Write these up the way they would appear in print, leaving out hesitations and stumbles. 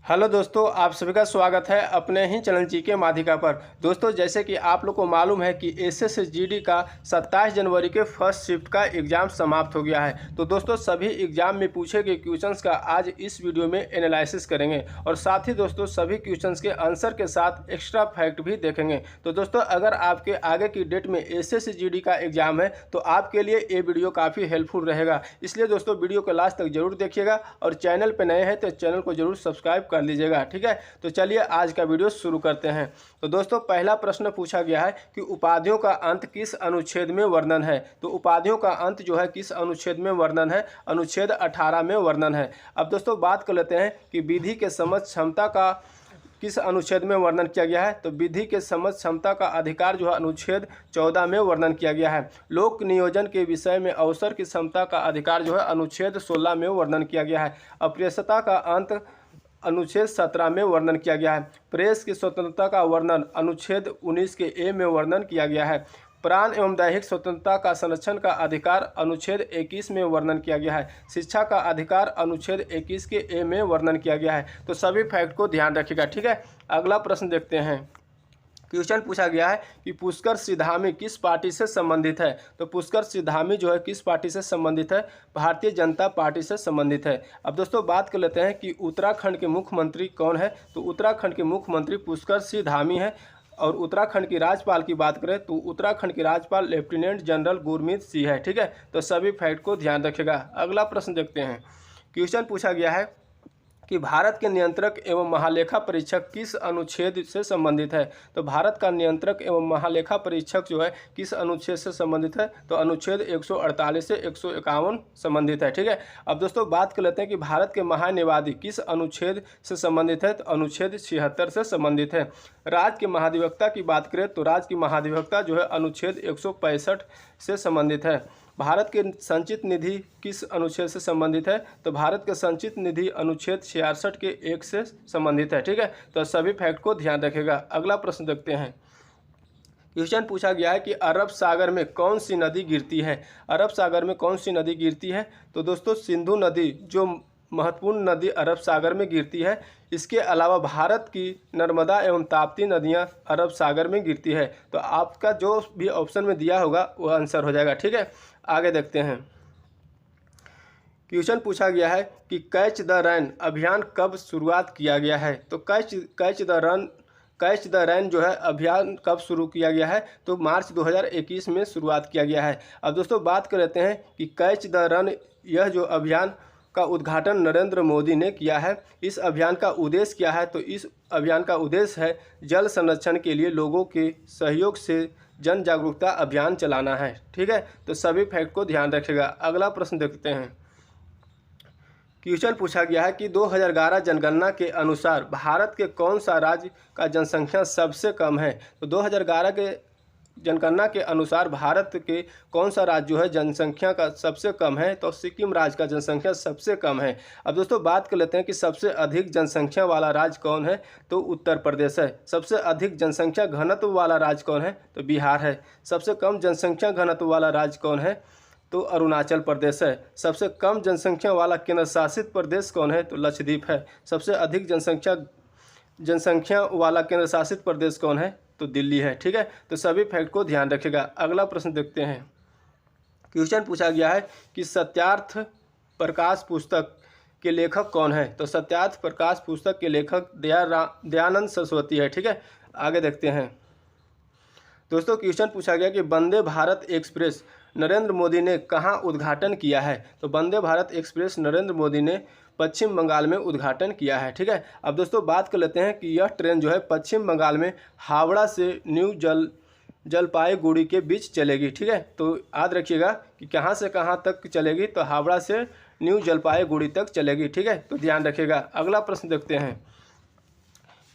Hello दोस्तों, आप सभी का स्वागत है अपने ही चैनल जीके माध्यिका पर। दोस्तों, जैसे कि आप लोग को मालूम है कि एसएसजीडी का 27 जनवरी के फर्स्ट शिफ्ट का एग्ज़ाम समाप्त हो गया है। तो दोस्तों, सभी एग्ज़ाम में पूछे गए क्वेश्चंस का आज इस वीडियो में एनालिसिस करेंगे और साथ ही दोस्तों सभी क्वेश्चंस के आंसर के साथ एक्स्ट्रा फैक्ट भी देखेंगे। तो दोस्तों, अगर आपके आगे की डेट में एसएसजीडी का एग्ज़ाम है तो आपके लिए ये वीडियो काफ़ी हेल्पफुल रहेगा। इसलिए दोस्तों वीडियो को लास्ट तक जरूर देखिएगा और चैनल पर नए हैं तो चैनल को जरूर सब्सक्राइब कर लीजिएगा। ठीक है, तो चलिए आज का वीडियो शुरू करते हैं। तो दोस्तों, पहला प्रश्न पूछा गया है कि उपाधियों का अंत किस अनुच्छेद में वर्णन है। तो उपाधियों का अंत जो है किस अनुच्छेद में वर्णन है, अनुच्छेद 18 में वर्णन है। अब दोस्तों बात कर लेते हैं कि विधि के समझ क्षमता का किस अनुच्छेद में वर्णन किया गया है। तो विधि के समझ क्षमता का अधिकार जो है अनुच्छेद 14 में वर्णन किया गया है। लोक नियोजन के विषय में अवसर की क्षमता का अधिकार जो है अनुच्छेद 16 में वर्णन किया गया है। अप्रियता का अंत अनुच्छेद 17 में वर्णन किया गया है। प्रेस की स्वतंत्रता का वर्णन अनुच्छेद 19 के ए में वर्णन किया गया है। प्राण एवं दैहिक स्वतंत्रता का संरक्षण का अधिकार अनुच्छेद 21 में वर्णन किया गया है। शिक्षा का अधिकार अनुच्छेद 21 के ए में वर्णन किया गया है। तो सभी फैक्ट को ध्यान रखिएगा। ठीक है, अगला प्रश्न देखते हैं। क्वेश्चन पूछा गया है कि पुष्कर सिंघामी किस पार्टी से संबंधित है। तो पुष्कर सिंघामी जो है किस पार्टी से संबंधित है, भारतीय जनता पार्टी से संबंधित है। अब दोस्तों बात कर लेते हैं कि उत्तराखंड के मुख्यमंत्री कौन है। तो उत्तराखंड के मुख्यमंत्री पुष्कर सिंघामी है। और उत्तराखंड की राज्यपाल की बात करें तो उत्तराखंड की राज्यपाल लेफ्टिनेंट जनरल गुरमीत सिंह है। ठीक है, तो सभी फैक्ट को ध्यान रखिएगा। अगला प्रश्न देखते हैं। क्वेश्चन पूछा गया है कि भारत के नियंत्रक एवं महालेखा परीक्षक किस अनुच्छेद से संबंधित है। तो भारत का नियंत्रक एवं महालेखा परीक्षक जो है किस अनुच्छेद से संबंधित है। तो अनुच्छेद 148 से 151 संबंधित है। ठीक है, अब दोस्तों बात कर लेते हैं कि भारत के महान्यायवादी किस अनुच्छेद से संबंधित है। तो अनुच्छेद 76 से संबंधित है। राज्य के महाधिवक्ता की बात करें तो राज्य की महाधिवक्ता जो है अनुच्छेद 165 से संबंधित है। भारत के संचित निधि किस अनुच्छेद से संबंधित है। तो भारत के संचित निधि अनुच्छेद 66 के 1 से संबंधित है। ठीक है, तो सभी फैक्ट को ध्यान रखेगा। अगला प्रश्न देखते हैं। क्वेश्चन पूछा गया है कि अरब सागर में कौन सी नदी गिरती है। अरब सागर में कौन सी नदी गिरती है। तो दोस्तों सिंधु नदी जो महत्वपूर्ण नदी अरब सागर में गिरती है। इसके अलावा भारत की नर्मदा एवं ताप्ती नदियां अरब सागर में गिरती है। तो आपका जो भी ऑप्शन में दिया होगा वो आंसर हो जाएगा। ठीक है, आगे देखते हैं। क्वेश्चन पूछा गया है कि कैच द रन अभियान कब शुरुआत किया गया है। तो कैच द रन जो है अभियान कब शुरू किया गया है। तो मार्च 2021 में शुरुआत किया गया है। अब दोस्तों बात कर लेते हैं कि कैच द रन यह जो अभियान का उद्घाटन नरेंद्र मोदी ने किया है। इस अभियान का उद्देश्य क्या है। तो इस अभियान का उद्देश्य है जल संरक्षण के लिए लोगों के सहयोग से जन जागरूकता अभियान चलाना है। ठीक है, तो सभी फैक्ट को ध्यान रखिएगा। अगला प्रश्न देखते हैं। क्वेश्चन पूछा गया है कि 2011 जनगणना के अनुसार भारत के कौन सा राज्य का जनसंख्या सबसे कम है। तो 2011 के जनगणना के अनुसार भारत के कौन सा राज्य जो है जनसंख्या का सबसे कम है। तो सिक्किम राज्य का जनसंख्या सबसे कम है। अब दोस्तों बात कर लेते हैं कि सबसे अधिक जनसंख्या वाला राज्य कौन है। तो उत्तर प्रदेश है। सबसे अधिक जनसंख्या घनत्व वाला राज्य कौन है। तो बिहार है। सबसे कम जनसंख्या घनत्व वाला राज्य कौन है। तो अरुणाचल प्रदेश है। सबसे कम जनसंख्या वाला केंद्र शासित प्रदेश कौन है। तो लक्षद्वीप है। सबसे अधिक जनसंख्या वाला केंद्र शासित प्रदेश कौन है। तो दिल्ली है। ठीक है, तो सभी फैक्ट को ध्यान रखिएगा। अगला प्रश्न देखते हैं। क्वेश्चन पूछा गया है कि सत्यार्थ प्रकाश पुस्तक के लेखक कौन है। तो सत्यार्थ प्रकाश पुस्तक के लेखक दयानंद सरस्वती है। ठीक है, आगे देखते हैं। दोस्तों क्वेश्चन पूछा गया कि वंदे भारत एक्सप्रेस नरेंद्र मोदी ने कहाँ उद्घाटन किया है। तो वंदे भारत एक्सप्रेस नरेंद्र मोदी ने पश्चिम बंगाल में उद्घाटन किया है। ठीक है, अब दोस्तों बात कर लेते हैं कि यह ट्रेन जो है पश्चिम बंगाल में हावड़ा से न्यू जलपाईगुड़ी के बीच चलेगी। ठीक है, तो याद रखिएगा कि कहाँ से कहाँ तक चलेगी। तो हावड़ा से न्यू जलपाईगुड़ी तक चलेगी। ठीक है, तो ध्यान रखिएगा। अगला प्रश्न देखते हैं।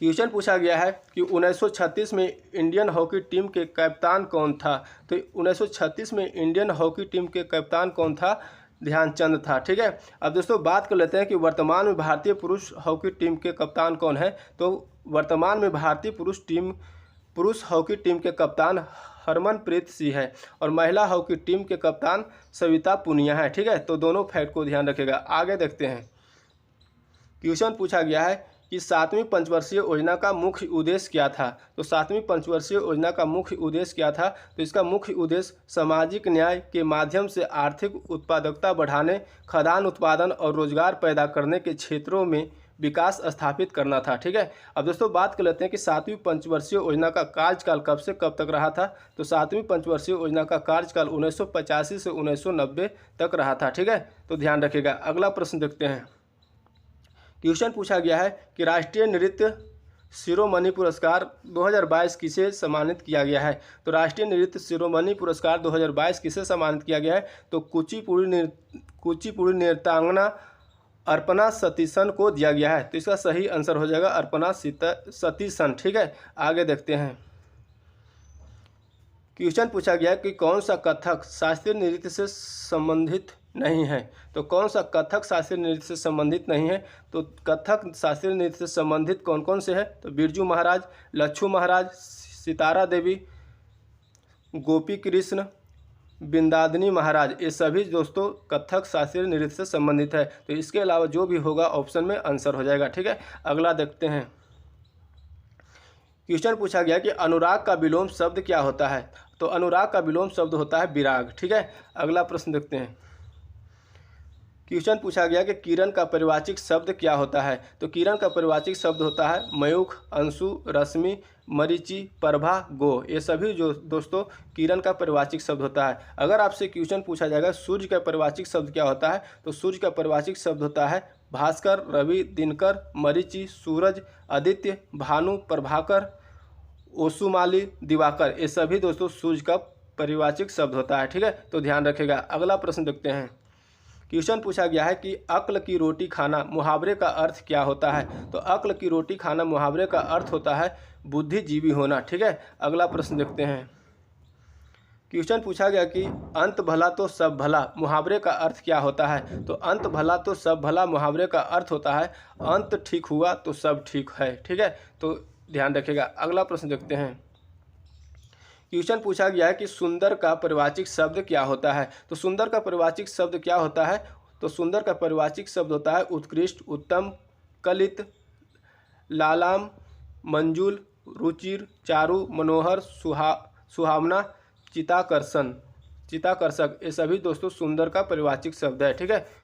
क्वेश्चन पूछा गया है कि 1936 में इंडियन हॉकी टीम के कप्तान कौन था। तो 1936 में इंडियन हॉकी टीम के कप्तान कौन था। ध्यानचंद था। ठीक है, अब दोस्तों बात कर लेते हैं कि वर्तमान में भारतीय पुरुष हॉकी टीम के कप्तान कौन है। तो वर्तमान में भारतीय पुरुष हॉकी टीम के कप्तान हरमनप्रीत सिंह है और महिला हॉकी टीम के कप्तान सविता पुनिया है। ठीक है, तो दोनों फैक्ट को ध्यान रखिएगा। आगे देखते हैं। क्वेश्चन पूछा गया है कि 7वीं पंचवर्षीय योजना का मुख्य उद्देश्य क्या था। तो 7वीं पंचवर्षीय योजना का मुख्य उद्देश्य क्या था। तो इसका मुख्य उद्देश्य सामाजिक न्याय के माध्यम से आर्थिक उत्पादकता बढ़ाने, खाद्यान्न उत्पादन और रोजगार पैदा करने के क्षेत्रों में विकास स्थापित करना था। ठीक है। अब दोस्तों बात कर लेते हैं कि 7वीं पंचवर्षीय योजना का कार्यकाल कब से कब तक रहा था। तो 7वीं पंचवर्षीय योजना का कार्यकाल 1985 से 1990 तक रहा था। ठीक है, तो ध्यान रखिएगा। अगला प्रश्न देखते हैं। क्वेश्चन पूछा गया है कि राष्ट्रीय नृत्य शिरोमणि पुरस्कार 2022 किसे सम्मानित किया गया है। तो राष्ट्रीय नृत्य शिरोमणि पुरस्कार 2022 किसे सम्मानित किया गया है। तो कुचिपुड़ी नृत्यांगना अर्पणा सतीशन को दिया गया है। तो इसका सही आंसर हो जाएगा अर्पणा सतीशन। ठीक है, आगे देखते हैं। क्वेश्चन पूछा गया कि कौन सा कथक शास्त्रीय नृत्य से संबंधित नहीं है। तो कौन सा कथक शास्त्रीय नृत्य से संबंधित नहीं है। तो कथक शास्त्रीय नृत्य से संबंधित कौन कौन से है। तो बिरजू महाराज, लच्छू महाराज, सितारा देवी, गोपी कृष्ण, बिंदादनी महाराज, ये सभी दोस्तों कथक शास्त्रीय नृत्य से संबंधित है। तो इसके अलावा जो भी होगा ऑप्शन में आंसर हो जाएगा। ठीक है, अगला देखते हैं। क्वेश्चन पूछा गया कि अनुराग का विलोम शब्द क्या होता है। तो अनुराग का विलोम शब्द होता है विराग। ठीक है, अगला प्रश्न देखते हैं। क्वेश्चन पूछा गया कि किरण का परिवाचिक शब्द क्या होता है। तो किरण का परिवाचिक शब्द होता है मयूख, अंशु, रश्मि, मरीचि, प्रभा, गो। ये सभी जो दोस्तों किरण का परिवाचिक शब्द होता है। अगर आपसे क्वेश्चन पूछा जाएगा सूर्य का परिवाचिक शब्द क्या होता है। तो सूर्य का परिवाचिक शब्द होता है भास्कर, रवि, दिनकर, मरीचि, सूरज, आदित्य, भानु, प्रभाकर, ओसुमाली, दिवाकर। ये सभी दोस्तों सूर्य का परिवाचिक शब्द होता है। ठीक है, तो ध्यान रखेगा। अगला प्रश्न देखते हैं। क्वेश्चन पूछा गया है कि अक्ल की रोटी खाना मुहावरे का अर्थ क्या होता है। तो अक्ल की रोटी खाना मुहावरे का अर्थ होता है बुद्धिजीवी होना। ठीक है, अगला प्रश्न देखते हैं। क्वेश्चन पूछा गया कि अंत भला तो सब भला मुहावरे का अर्थ क्या होता है। तो अंत भला तो सब भला मुहावरे का अर्थ होता है अंत ठीक हुआ तो सब ठीक है। ठीक है, तो ध्यान रखिएगा। अगला प्रश्न देखते हैं। क्वेश्चन पूछा गया है कि सुंदर का परिवाचिक शब्द क्या होता है। तो सुंदर का परिवाचिक शब्द क्या होता है। तो सुंदर का परिवाचिक शब्द होता है उत्कृष्ट, उत्तम, कलित, लालाम, मंजूल, रुचिर, चारु, मनोहर, सुहावना, चिताकर्षक। ये सभी दोस्तों सुंदर का परिवाचिक शब्द है। ठीक है।